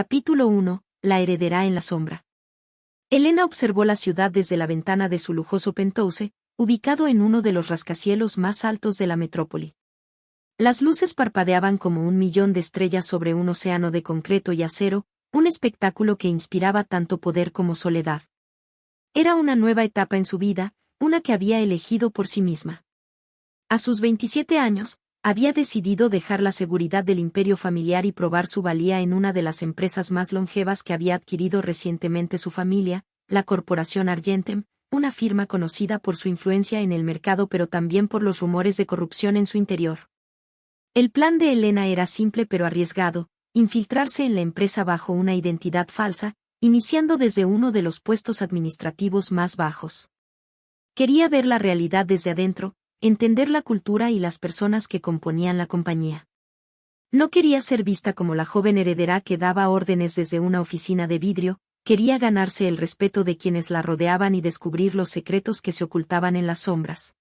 Capítulo 1. La heredera en la sombra. Elena observó la ciudad desde la ventana de su lujoso penthouse, ubicado en uno de los rascacielos más altos de la metrópoli. Las luces parpadeaban como 1.000.000 de estrellas sobre un océano de concreto y acero, un espectáculo que inspiraba tanto poder como soledad. Era una nueva etapa en su vida, una que había elegido por sí misma. A sus 27 años, había decidido dejar la seguridad del imperio familiar y probar su valía en una de las empresas más longevas que había adquirido recientemente su familia, la Corporación Argentem, una firma conocida por su influencia en el mercado pero también por los rumores de corrupción en su interior. El plan de Elena era simple pero arriesgado: infiltrarse en la empresa bajo una identidad falsa, iniciando desde uno de los puestos administrativos más bajos. Quería ver la realidad desde adentro, entender la cultura y las personas que componían la compañía. No quería ser vista como la joven heredera que daba órdenes desde una oficina de vidrio, quería ganarse el respeto de quienes la rodeaban y descubrir los secretos que se ocultaban en las sombras.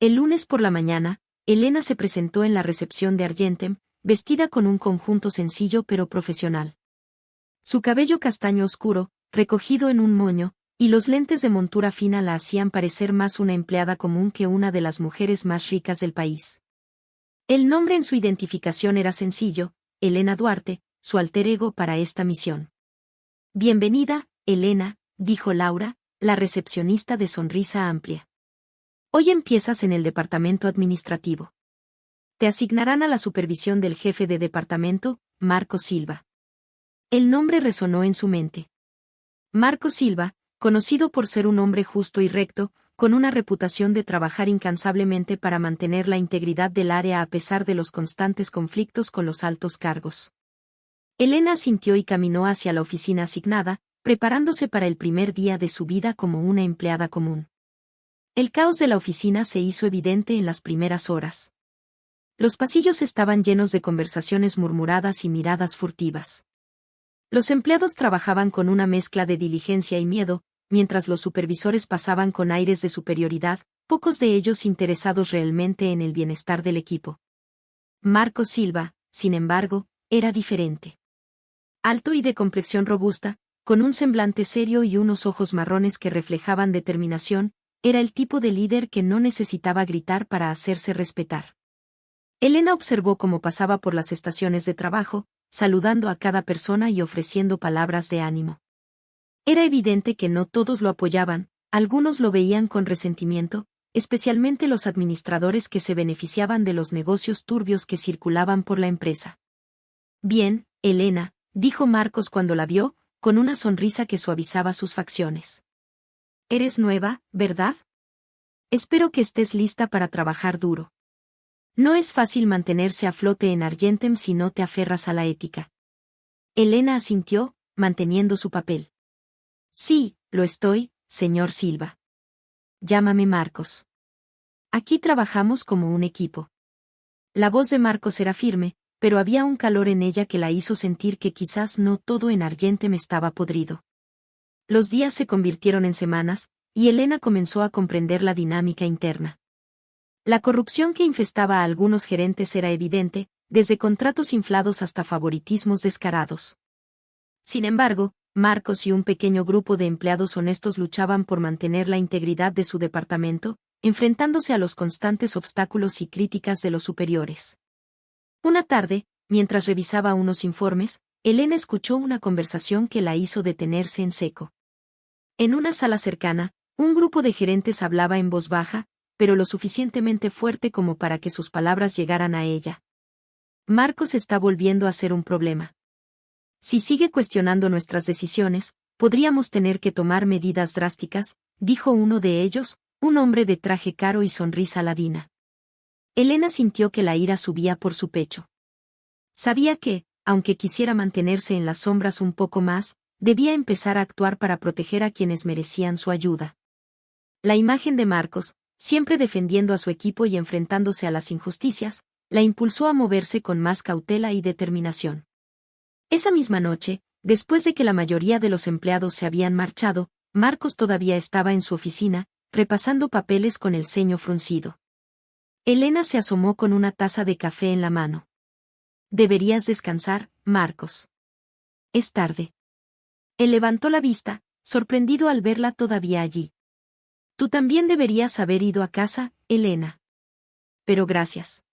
El lunes por la mañana, Elena se presentó en la recepción de Argentem, vestida con un conjunto sencillo pero profesional. Su cabello castaño oscuro, recogido en un moño, y los lentes de montura fina la hacían parecer más una empleada común que una de las mujeres más ricas del país. El nombre en su identificación era sencillo: Elena Duarte, su alter ego para esta misión. «Bienvenida, Elena», dijo Laura, la recepcionista de sonrisa amplia. «Hoy empiezas en el departamento administrativo. Te asignarán a la supervisión del jefe de departamento, Marco Silva». El nombre resonó en su mente. Marco Silva, conocido por ser un hombre justo y recto, con una reputación de trabajar incansablemente para mantener la integridad del área a pesar de los constantes conflictos con los altos cargos. Elena asintió y caminó hacia la oficina asignada, preparándose para el primer día de su vida como una empleada común. El caos de la oficina se hizo evidente en las primeras horas. Los pasillos estaban llenos de conversaciones murmuradas y miradas furtivas. Los empleados trabajaban con una mezcla de diligencia y miedo, mientras los supervisores pasaban con aires de superioridad, pocos de ellos interesados realmente en el bienestar del equipo. Marco Silva, sin embargo, era diferente. Alto y de complexión robusta, con un semblante serio y unos ojos marrones que reflejaban determinación, era el tipo de líder que no necesitaba gritar para hacerse respetar. Elena observó cómo pasaba por las estaciones de trabajo, saludando a cada persona y ofreciendo palabras de ánimo. Era evidente que no todos lo apoyaban, algunos lo veían con resentimiento, especialmente los administradores que se beneficiaban de los negocios turbios que circulaban por la empresa. «Bien, Elena», dijo Marcos cuando la vio, con una sonrisa que suavizaba sus facciones. «Eres nueva, ¿verdad? Espero que estés lista para trabajar duro. No es fácil mantenerse a flote en Argentem si no te aferras a la ética». Elena asintió, manteniendo su papel. «Sí, lo estoy, señor Silva. Llámame Marcos. Aquí trabajamos como un equipo». La voz de Marcos era firme, pero había un calor en ella que la hizo sentir que quizás no todo en Argentem estaba podrido. Los días se convirtieron en semanas, y Elena comenzó a comprender la dinámica interna. La corrupción que infestaba a algunos gerentes era evidente, desde contratos inflados hasta favoritismos descarados. Sin embargo, Marcos y un pequeño grupo de empleados honestos luchaban por mantener la integridad de su departamento, enfrentándose a los constantes obstáculos y críticas de los superiores. Una tarde, mientras revisaba unos informes, Elena escuchó una conversación que la hizo detenerse en seco. En una sala cercana, un grupo de gerentes hablaba en voz baja, pero lo suficientemente fuerte como para que sus palabras llegaran a ella. «Marcos está volviendo a ser un problema. Si sigue cuestionando nuestras decisiones, podríamos tener que tomar medidas drásticas», dijo uno de ellos, un hombre de traje caro y sonrisa ladina. Elena sintió que la ira subía por su pecho. Sabía que, aunque quisiera mantenerse en las sombras un poco más, debía empezar a actuar para proteger a quienes merecían su ayuda. La imagen de Marcos, siempre defendiendo a su equipo y enfrentándose a las injusticias, la impulsó a moverse con más cautela y determinación. Esa misma noche, después de que la mayoría de los empleados se habían marchado, Marcos todavía estaba en su oficina, repasando papeles con el ceño fruncido. Elena se asomó con una taza de café en la mano. «Deberías descansar, Marcos. Es tarde. Él levantó la vista, sorprendido al verla todavía allí. Tú también deberías haber ido a casa, Elena. Pero gracias.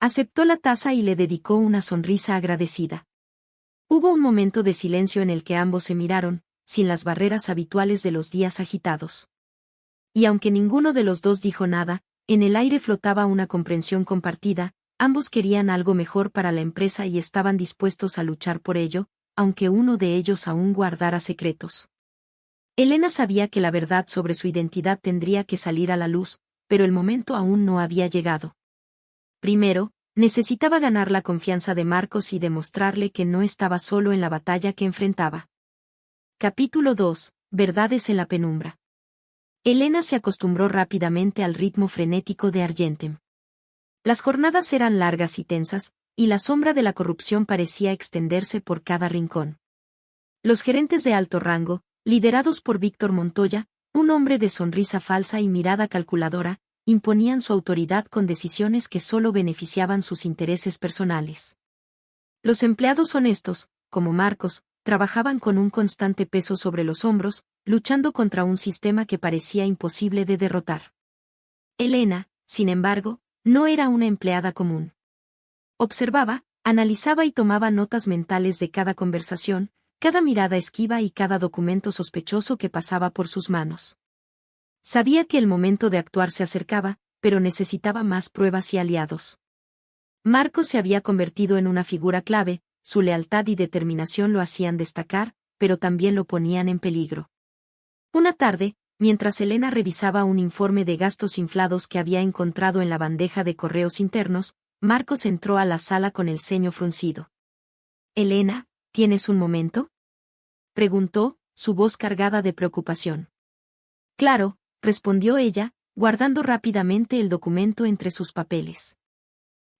Aceptó la taza y le dedicó una sonrisa agradecida. Hubo un momento de silencio en el que ambos se miraron, sin las barreras habituales de los días agitados. Y aunque ninguno de los dos dijo nada, en el aire flotaba una comprensión compartida, ambos querían algo mejor para la empresa y estaban dispuestos a luchar por ello, aunque uno de ellos aún guardara secretos. Elena sabía que la verdad sobre su identidad tendría que salir a la luz, pero el momento aún no había llegado. Primero, necesitaba ganar la confianza de Marcos y demostrarle que no estaba solo en la batalla que enfrentaba. Capítulo 2. Verdades en la penumbra. Elena se acostumbró rápidamente al ritmo frenético de Argentem. Las jornadas eran largas y tensas, y la sombra de la corrupción parecía extenderse por cada rincón. Los gerentes de alto rango, liderados por Víctor Montoya, un hombre de sonrisa falsa y mirada calculadora, imponían su autoridad con decisiones que solo beneficiaban sus intereses personales. Los empleados honestos, como Marcos, trabajaban con un constante peso sobre los hombros, luchando contra un sistema que parecía imposible de derrotar. Elena, sin embargo, no era una empleada común. Observaba, analizaba y tomaba notas mentales de cada conversación, cada mirada esquiva y cada documento sospechoso que pasaba por sus manos. Sabía que el momento de actuar se acercaba, pero necesitaba más pruebas y aliados. Marcos se había convertido en una figura clave, su lealtad y determinación lo hacían destacar, pero también lo ponían en peligro. Una tarde, mientras Elena revisaba un informe de gastos inflados que había encontrado en la bandeja de correos internos, Marcos entró a la sala con el ceño fruncido. «Elena, ¿tienes un momento?», preguntó, su voz cargada de preocupación. «Claro», respondió ella, guardando rápidamente el documento entre sus papeles.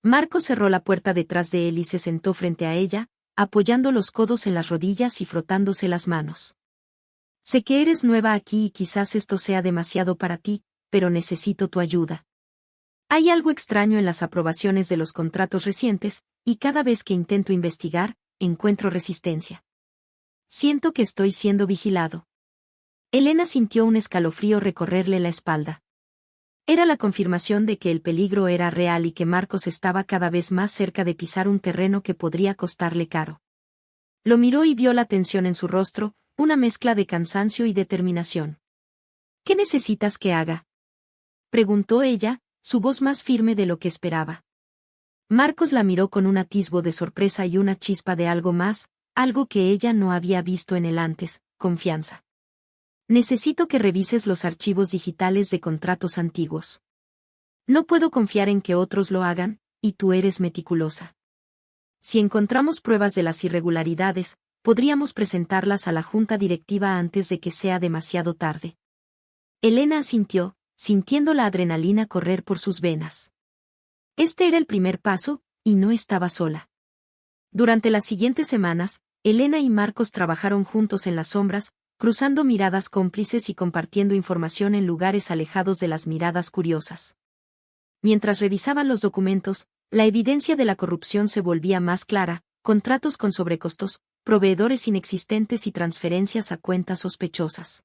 Marcos cerró la puerta detrás de él y se sentó frente a ella, apoyando los codos en las rodillas y frotándose las manos. «Sé que eres nueva aquí y quizás esto sea demasiado para ti, pero necesito tu ayuda. Hay algo extraño en las aprobaciones de los contratos recientes, y cada vez que intento investigar, encuentro resistencia. Siento que estoy siendo vigilado». Elena sintió un escalofrío recorrerle la espalda. Era la confirmación de que el peligro era real y que Marcos estaba cada vez más cerca de pisar un terreno que podría costarle caro. Lo miró y vio la tensión en su rostro, una mezcla de cansancio y determinación. «¿Qué necesitas que haga?», preguntó ella, su voz más firme de lo que esperaba. Marcos la miró con un atisbo de sorpresa y una chispa de algo más, algo que ella no había visto en él antes: confianza. «Necesito que revises los archivos digitales de contratos antiguos. No puedo confiar en que otros lo hagan, y tú eres meticulosa. Si encontramos pruebas de las irregularidades, podríamos presentarlas a la junta directiva antes de que sea demasiado tarde». Elena asintió, sintiendo la adrenalina correr por sus venas. Este era el primer paso, y no estaba sola. Durante las siguientes semanas, Elena y Marcos trabajaron juntos en las sombras, cruzando miradas cómplices y compartiendo información en lugares alejados de las miradas curiosas. Mientras revisaban los documentos, la evidencia de la corrupción se volvía más clara: contratos con sobrecostos, proveedores inexistentes y transferencias a cuentas sospechosas.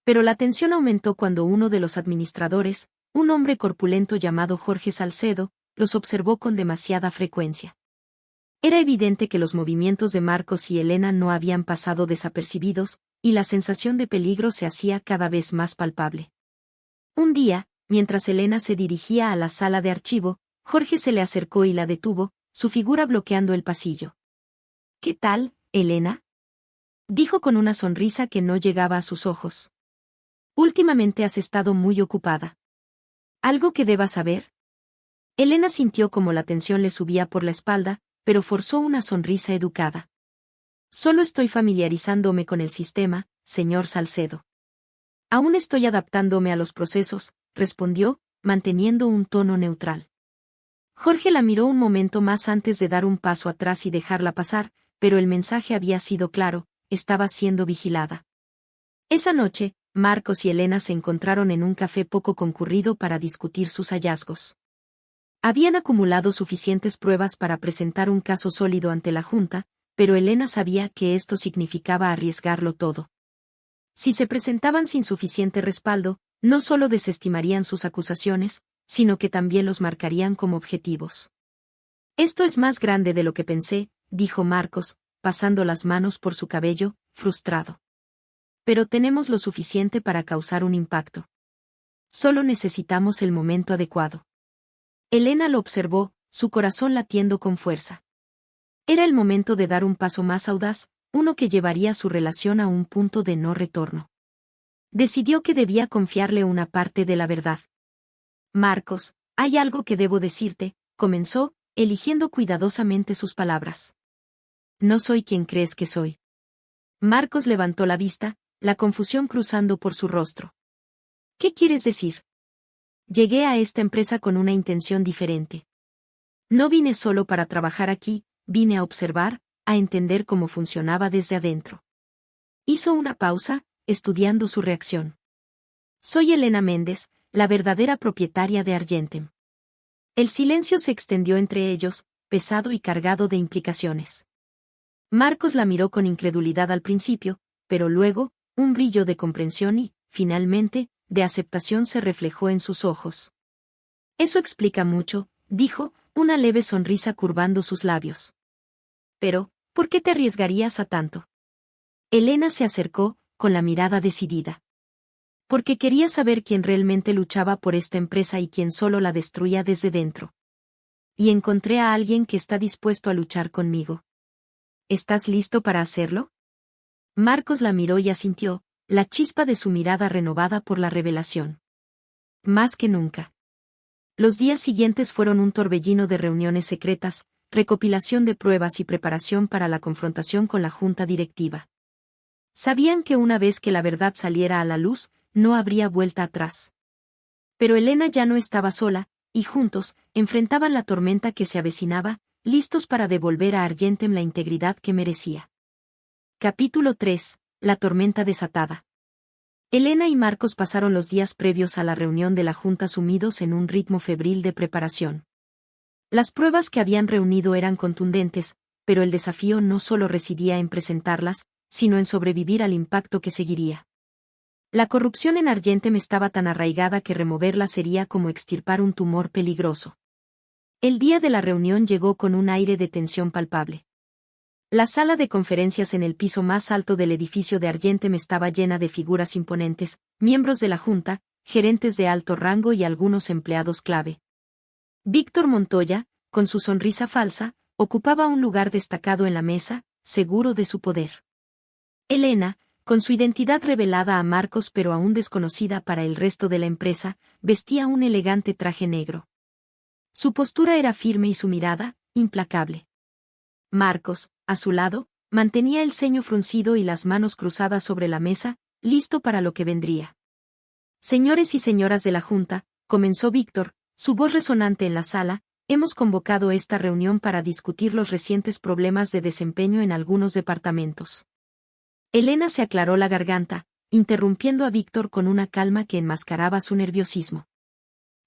Pero la tensión aumentó cuando uno de los administradores, un hombre corpulento llamado Jorge Salcedo, los observó con demasiada frecuencia. Era evidente que los movimientos de Marcos y Elena no habían pasado desapercibidos, y la sensación de peligro se hacía cada vez más palpable. Un día, mientras Elena se dirigía a la sala de archivo, Jorge se le acercó y la detuvo, su figura bloqueando el pasillo. «¿Qué tal, Elena?», dijo con una sonrisa que no llegaba a sus ojos. «Últimamente has estado muy ocupada. ¿Algo que deba saber?». Elena sintió como la tensión le subía por la espalda, pero forzó una sonrisa educada. «Solo estoy familiarizándome con el sistema, señor Salcedo. Aún estoy adaptándome a los procesos», respondió, manteniendo un tono neutral. Jorge la miró un momento más antes de dar un paso atrás y dejarla pasar, pero el mensaje había sido claro: estaba siendo vigilada. Esa noche, Marcos y Elena se encontraron en un café poco concurrido para discutir sus hallazgos. Habían acumulado suficientes pruebas para presentar un caso sólido ante la Junta, pero Elena sabía que esto significaba arriesgarlo todo. Si se presentaban sin suficiente respaldo, no solo desestimarían sus acusaciones, sino que también los marcarían como objetivos. Esto es más grande de lo que pensé, dijo Marcos, pasando las manos por su cabello, frustrado. Pero tenemos lo suficiente para causar un impacto. Solo necesitamos el momento adecuado. Elena lo observó, su corazón latiendo con fuerza. Era el momento de dar un paso más audaz, uno que llevaría su relación a un punto de no retorno. Decidió que debía confiarle una parte de la verdad. Marcos, hay algo que debo decirte, comenzó, eligiendo cuidadosamente sus palabras. No soy quien crees que soy. Marcos levantó la vista, la confusión cruzando por su rostro. ¿Qué quieres decir? Llegué a esta empresa con una intención diferente. No vine solo para trabajar aquí, vine a observar, a entender cómo funcionaba desde adentro. Hizo una pausa, estudiando su reacción. Soy Elena Méndez, la verdadera propietaria de Argentem. El silencio se extendió entre ellos, pesado y cargado de implicaciones. Marcos la miró con incredulidad al principio, pero luego, un brillo de comprensión y, finalmente, de aceptación se reflejó en sus ojos. Eso explica mucho, dijo, una leve sonrisa curvando sus labios. Pero, ¿por qué te arriesgarías a tanto? Elena se acercó, con la mirada decidida. Porque quería saber quién realmente luchaba por esta empresa y quién solo la destruía desde dentro. Y encontré a alguien que está dispuesto a luchar conmigo. ¿Estás listo para hacerlo? Marcos la miró y asintió, la chispa de su mirada renovada por la revelación. Más que nunca. Los días siguientes fueron un torbellino de reuniones secretas, recopilación de pruebas y preparación para la confrontación con la junta directiva. Sabían que una vez que la verdad saliera a la luz, no habría vuelta atrás. Pero Elena ya no estaba sola, y juntos, enfrentaban la tormenta que se avecinaba, listos para devolver a Argentem la integridad que merecía. Capítulo 3. La tormenta desatada. Elena y Marcos pasaron los días previos a la reunión de la Junta sumidos en un ritmo febril de preparación. Las pruebas que habían reunido eran contundentes, pero el desafío no solo residía en presentarlas, sino en sobrevivir al impacto que seguiría. La corrupción en Argentem estaba tan arraigada que removerla sería como extirpar un tumor peligroso. El día de la reunión llegó con un aire de tensión palpable. La sala de conferencias en el piso más alto del edificio de Argentem estaba llena de figuras imponentes, miembros de la Junta, gerentes de alto rango y algunos empleados clave. Víctor Montoya, con su sonrisa falsa, ocupaba un lugar destacado en la mesa, seguro de su poder. Elena, con su identidad revelada a Marcos pero aún desconocida para el resto de la empresa, vestía un elegante traje negro. Su postura era firme y su mirada, implacable. Marcos, a su lado, mantenía el ceño fruncido y las manos cruzadas sobre la mesa, listo para lo que vendría. Señores y señoras de la Junta, comenzó Víctor, su voz resonante en la sala, hemos convocado esta reunión para discutir los recientes problemas de desempeño en algunos departamentos. Elena se aclaró la garganta, interrumpiendo a Víctor con una calma que enmascaraba su nerviosismo.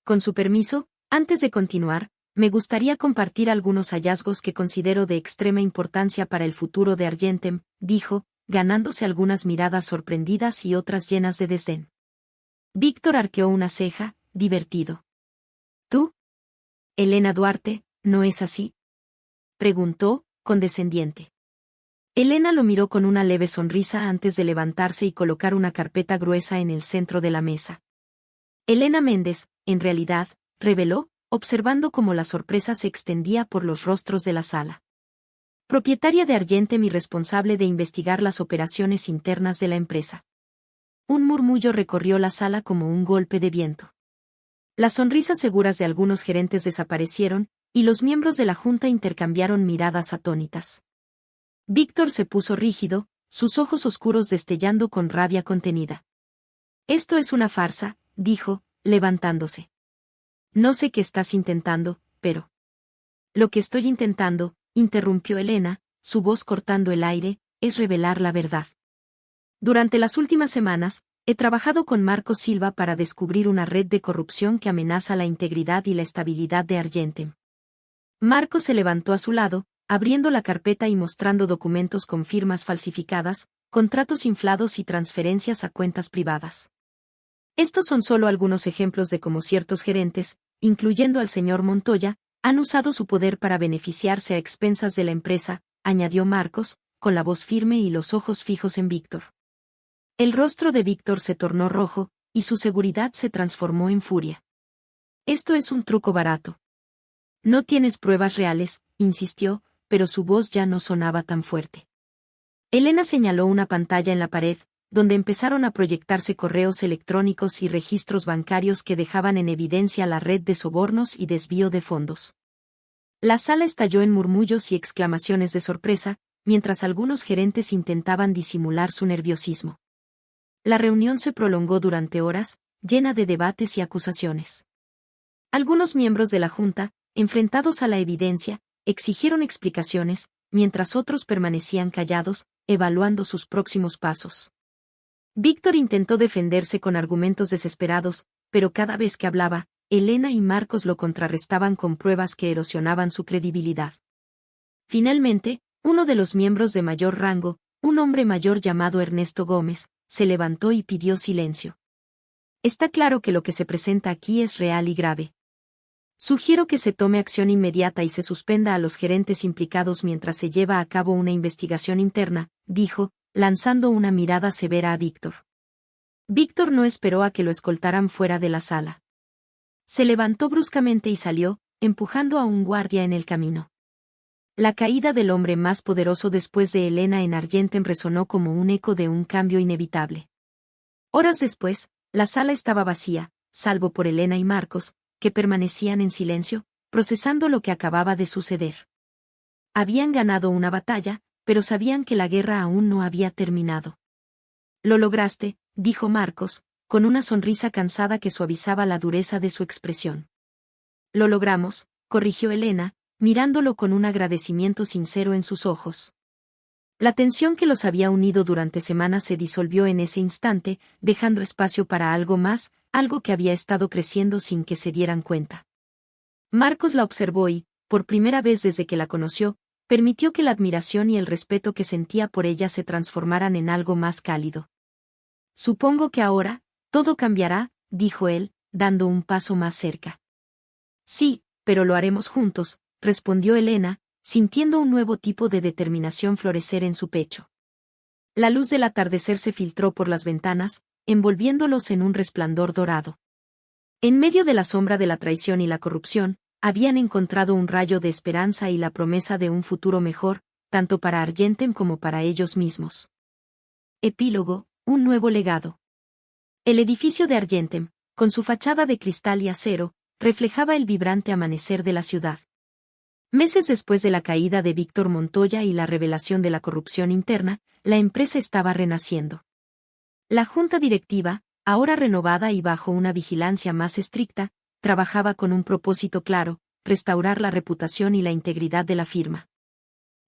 Con su permiso, antes de continuar, me gustaría compartir algunos hallazgos que considero de extrema importancia para el futuro de Argentem, dijo, ganándose algunas miradas sorprendidas y otras llenas de desdén. Víctor arqueó una ceja, divertido. ¿Tú? Elena Duarte, ¿no es así? Preguntó, condescendiente. Elena lo miró con una leve sonrisa antes de levantarse y colocar una carpeta gruesa en el centro de la mesa. Elena Méndez, en realidad, reveló, observando cómo la sorpresa se extendía por los rostros de la sala. Propietaria de Argentem y responsable de investigar las operaciones internas de la empresa. Un murmullo recorrió la sala como un golpe de viento. Las sonrisas seguras de algunos gerentes desaparecieron, y los miembros de la Junta intercambiaron miradas atónitas. Víctor se puso rígido, sus ojos oscuros destellando con rabia contenida. Esto es una farsa, dijo, levantándose. No sé qué estás intentando, pero... Lo que estoy intentando, interrumpió Elena, su voz cortando el aire, es revelar la verdad. Durante las últimas semanas, he trabajado con Marcos Silva para descubrir una red de corrupción que amenaza la integridad y la estabilidad de Argentem. Marcos se levantó a su lado, abriendo la carpeta y mostrando documentos con firmas falsificadas, contratos inflados y transferencias a cuentas privadas. Estos son solo algunos ejemplos de cómo ciertos gerentes, incluyendo al señor Montoya, han usado su poder para beneficiarse a expensas de la empresa, añadió Marcos, con la voz firme y los ojos fijos en Víctor. El rostro de Víctor se tornó rojo, y su seguridad se transformó en furia. Esto es un truco barato. No tienes pruebas reales, insistió, pero su voz ya no sonaba tan fuerte. Elena señaló una pantalla en la pared, donde empezaron a proyectarse correos electrónicos y registros bancarios que dejaban en evidencia la red de sobornos y desvío de fondos. La sala estalló en murmullos y exclamaciones de sorpresa, mientras algunos gerentes intentaban disimular su nerviosismo. La reunión se prolongó durante horas, llena de debates y acusaciones. Algunos miembros de la Junta, enfrentados a la evidencia, exigieron explicaciones, mientras otros permanecían callados, evaluando sus próximos pasos. Víctor intentó defenderse con argumentos desesperados, pero cada vez que hablaba, Elena y Marcos lo contrarrestaban con pruebas que erosionaban su credibilidad. Finalmente, uno de los miembros de mayor rango, un hombre mayor llamado Ernesto Gómez, se levantó y pidió silencio. Está claro que lo que se presenta aquí es real y grave. Sugiero que se tome acción inmediata y se suspenda a los gerentes implicados mientras se lleva a cabo una investigación interna, dijo, lanzando una mirada severa a Víctor. Víctor no esperó a que lo escoltaran fuera de la sala. Se levantó bruscamente y salió, empujando a un guardia en el camino. La caída del hombre más poderoso después de Elena en Argentem resonó como un eco de un cambio inevitable. Horas después, la sala estaba vacía, salvo por Elena y Marcos, que permanecían en silencio, procesando lo que acababa de suceder. Habían ganado una batalla, pero sabían que la guerra aún no había terminado. Lo lograste, dijo Marcos, con una sonrisa cansada que suavizaba la dureza de su expresión. Lo logramos, corrigió Elena, mirándolo con un agradecimiento sincero en sus ojos. La tensión que los había unido durante semanas se disolvió en ese instante, dejando espacio para algo más, algo que había estado creciendo sin que se dieran cuenta. Marcos la observó y, por primera vez desde que la conoció, permitió que la admiración y el respeto que sentía por ella se transformaran en algo más cálido. Supongo que ahora, todo cambiará, dijo él, dando un paso más cerca. Sí, pero lo haremos juntos, respondió Elena, sintiendo un nuevo tipo de determinación florecer en su pecho. La luz del atardecer se filtró por las ventanas, envolviéndolos en un resplandor dorado. En medio de la sombra de la traición y la corrupción, habían encontrado un rayo de esperanza y la promesa de un futuro mejor, tanto para Argentem como para ellos mismos. Epílogo, un nuevo legado. El edificio de Argentem, con su fachada de cristal y acero, reflejaba el vibrante amanecer de la ciudad. Meses después de la caída de Víctor Montoya y la revelación de la corrupción interna, la empresa estaba renaciendo. La junta directiva, ahora renovada y bajo una vigilancia más estricta, trabajaba con un propósito claro: restaurar la reputación y la integridad de la firma.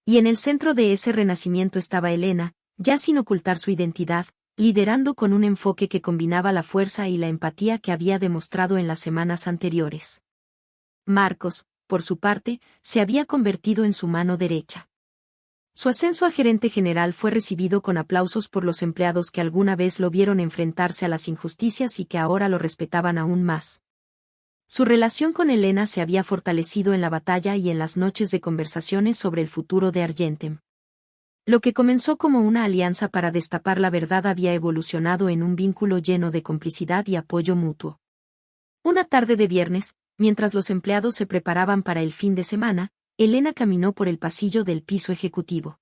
Y en el centro de ese renacimiento estaba Elena, ya sin ocultar su identidad, liderando con un enfoque que combinaba la fuerza y la empatía que había demostrado en las semanas anteriores. Marcos, por su parte, se había convertido en su mano derecha. Su ascenso a gerente general fue recibido con aplausos por los empleados que alguna vez lo vieron enfrentarse a las injusticias y que ahora lo respetaban aún más. Su relación con Elena se había fortalecido en la batalla y en las noches de conversaciones sobre el futuro de Argentem. Lo que comenzó como una alianza para destapar la verdad había evolucionado en un vínculo lleno de complicidad y apoyo mutuo. Una tarde de viernes, mientras los empleados se preparaban para el fin de semana, Elena caminó por el pasillo del piso ejecutivo.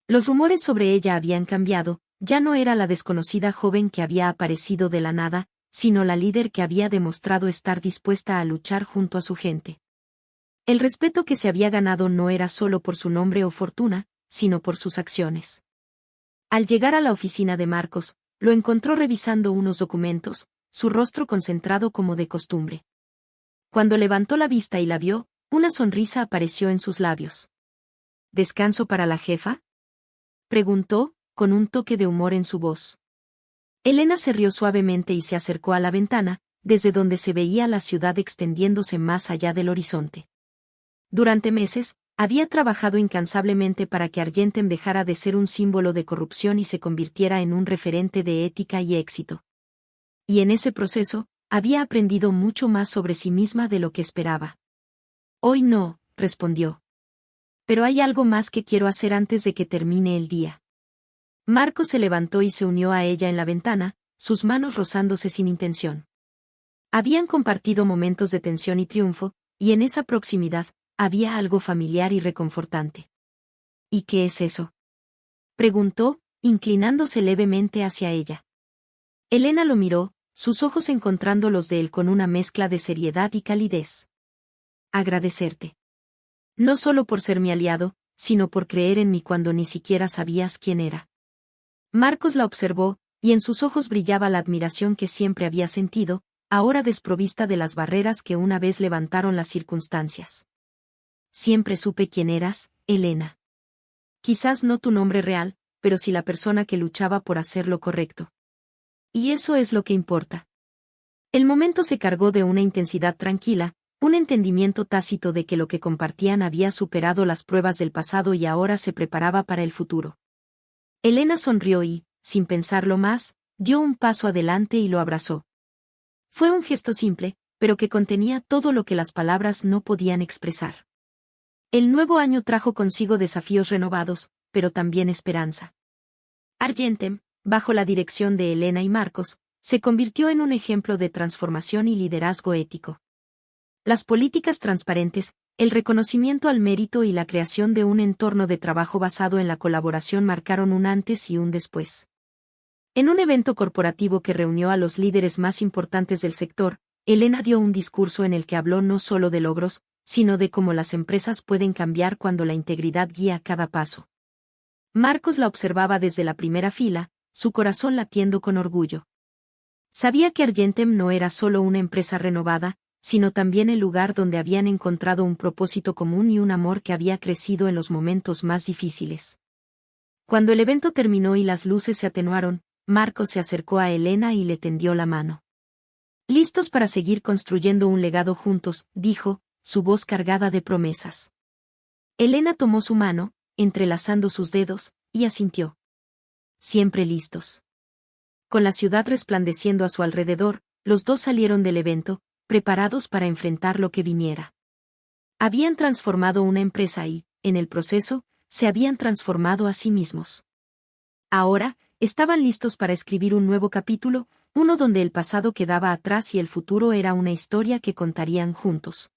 Los rumores sobre ella habían cambiado, ya no era la desconocida joven que había aparecido de la nada, sino la líder que había demostrado estar dispuesta a luchar junto a su gente. El respeto que se había ganado no era solo por su nombre o fortuna, sino por sus acciones. Al llegar a la oficina de Marcos, lo encontró revisando unos documentos, su rostro concentrado como de costumbre. Cuando levantó la vista y la vio, una sonrisa apareció en sus labios. ¿Descanso para la jefa?, preguntó, con un toque de humor en su voz. Elena se rió suavemente y se acercó a la ventana, desde donde se veía la ciudad extendiéndose más allá del horizonte. Durante meses, Había trabajado incansablemente para que Argentem dejara de ser un símbolo de corrupción y se convirtiera en un referente de ética y éxito. Y en ese proceso, había aprendido mucho más sobre sí misma de lo que esperaba. Hoy no, respondió. Pero hay algo más que quiero hacer antes de que termine el día. Marcos se levantó y se unió a ella en la ventana, sus manos rozándose sin intención. Habían compartido momentos de tensión y triunfo, y en esa proximidad, había algo familiar y reconfortante. ¿Y qué es eso?, preguntó, inclinándose levemente hacia ella. Elena lo miró, sus ojos encontrando los de él con una mezcla de seriedad y calidez. Agradecerte. No solo por ser mi aliado, sino por creer en mí cuando ni siquiera sabías quién era. Marcos la observó, y en sus ojos brillaba la admiración que siempre había sentido, ahora desprovista de las barreras que una vez levantaron las circunstancias. Siempre supe quién eras, Elena. Quizás no tu nombre real, pero sí la persona que luchaba por hacer lo correcto. Y eso es lo que importa. El momento se cargó de una intensidad tranquila, un entendimiento tácito de que lo que compartían había superado las pruebas del pasado y ahora se preparaba para el futuro. Elena sonrió y, sin pensarlo más, dio un paso adelante y lo abrazó. Fue un gesto simple, pero que contenía todo lo que las palabras no podían expresar. El nuevo año trajo consigo desafíos renovados, pero también esperanza. Argentem, bajo la dirección de Elena y Marcos, se convirtió en un ejemplo de transformación y liderazgo ético. Las políticas transparentes, el reconocimiento al mérito y la creación de un entorno de trabajo basado en la colaboración marcaron un antes y un después. En un evento corporativo que reunió a los líderes más importantes del sector, Elena dio un discurso en el que habló no solo de logros, sino de cómo las empresas pueden cambiar cuando la integridad guía cada paso. Marcos la observaba desde la primera fila, su corazón latiendo con orgullo. Sabía que Argentem no era solo una empresa renovada, sino también el lugar donde habían encontrado un propósito común y un amor que había crecido en los momentos más difíciles. Cuando el evento terminó y las luces se atenuaron, Marcos se acercó a Elena y le tendió la mano. «Listos para seguir construyendo un legado juntos», dijo, su voz cargada de promesas. Elena tomó su mano, entrelazando sus dedos, y asintió. «Siempre listos». Con la ciudad resplandeciendo a su alrededor, los dos salieron del evento, preparados para enfrentar lo que viniera. Habían transformado una empresa y, en el proceso, se habían transformado a sí mismos. Ahora, estaban listos para escribir un nuevo capítulo, uno donde el pasado quedaba atrás y el futuro era una historia que contarían juntos.